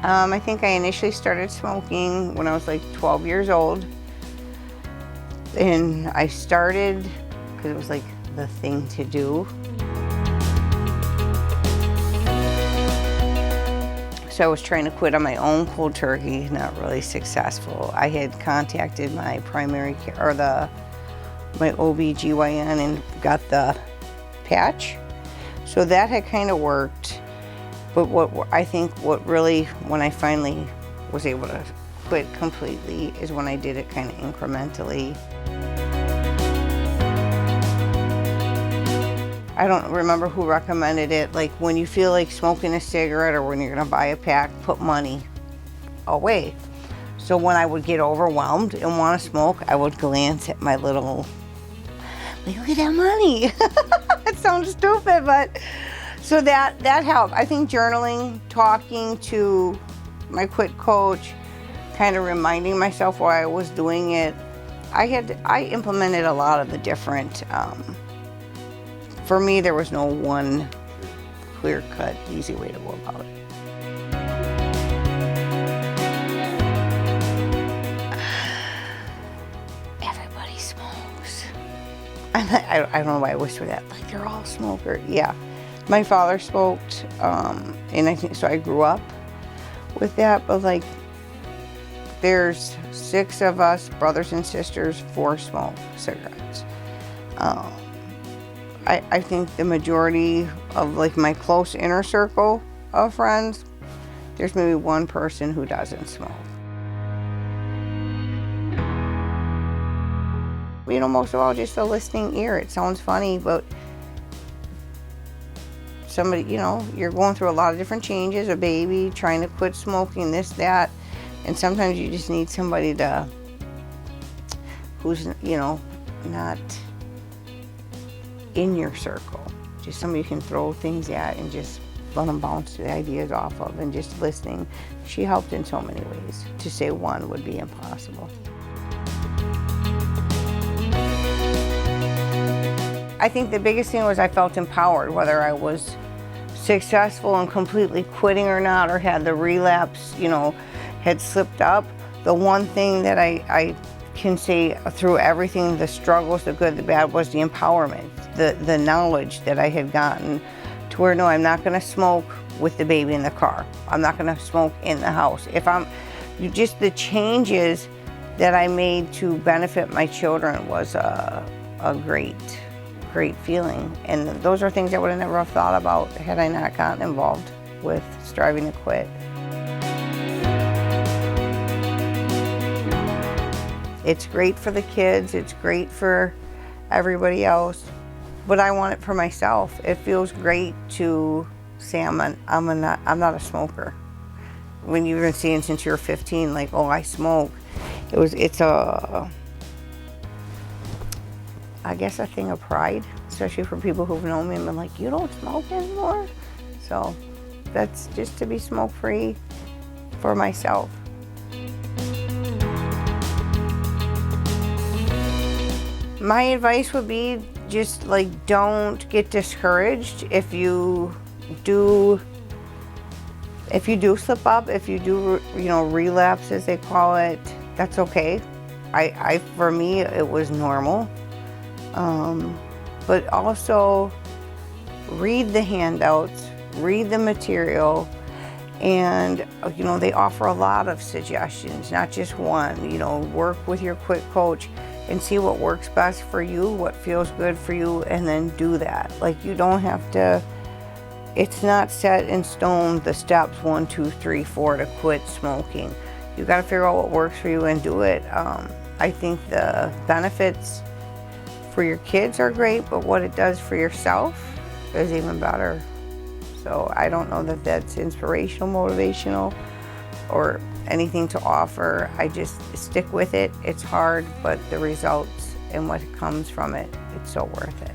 I think I initially started smoking when I was like 12 years old. And I started because it was like the thing to do. So I was trying to quit on my own cold turkey, not really successful. I had contacted my primary care, or my OB/GYN, and got the patch. So that had kind of worked. But what really, when I finally was able to quit completely, is when I did it kind of incrementally. I don't remember who recommended it. Like, when you feel like smoking a cigarette or when you're gonna buy a pack, put money away. So when I would get overwhelmed and want to smoke, I would glance at my little, like, look at that money. It sounds stupid, but so that helped. I think journaling, talking to my quit coach, kind of reminding myself why I was doing it. I implemented a lot of the different, for me, there was no one clear-cut, easy way to go about it. Everybody smokes. I don't know why I whisper that. Like, they're all smokers. Yeah, my father smoked, and I think so. I grew up with that. But like, there's 6 of us, brothers and sisters, 4 smoke cigarettes. I think the majority of like my close inner circle of friends, there's maybe one person who doesn't smoke. You know, most of all, just a listening ear. It sounds funny, but somebody, you know, you're going through a lot of different changes, a baby, trying to quit smoking, this, that, and sometimes you just need somebody who's, you know, not in your circle. Just somebody you can throw things at and just let them bounce the ideas off of, and just listening. She helped in so many ways. To say one would be impossible. I think the biggest thing was I felt empowered, whether I was successful in completely quitting or not, or had the relapse, you know, had slipped up. The one thing that I can say through everything, the struggles, the good, the bad, was the empowerment, the knowledge that I had gotten to where, no, I'm not gonna smoke with the baby in the car. I'm not gonna smoke in the house. Just the changes that I made to benefit my children was a great feeling. And those are things I would have never have thought about had I not gotten involved with striving to quit. It's great for the kids, it's great for everybody else, but I want it for myself. It feels great to say I'm not a smoker. When you've been saying since you're 15, like, oh, I smoke, it's I guess a thing of pride, especially for people who've known me and been like, you don't smoke anymore? So that's just to be smoke-free for myself. My advice would be just like, don't get discouraged. If you do slip up, if you do, you know, relapse as they call it, that's okay. For me, it was normal. But also read the handouts, read the material, and, you know, they offer a lot of suggestions, not just one. You know, work with your quit coach and see what works best for you, what feels good for you, and then do that. Like, you don't have to, it's not set in stone, the steps 1, 2, 3, 4 to quit smoking. You got to figure out what works for you and do it. I think the benefits for your kids are great, but what it does for yourself is even better. So I don't know that that's inspirational, motivational, or anything to offer. I just stick with it. It's hard, but the results and what comes from it, it's so worth it.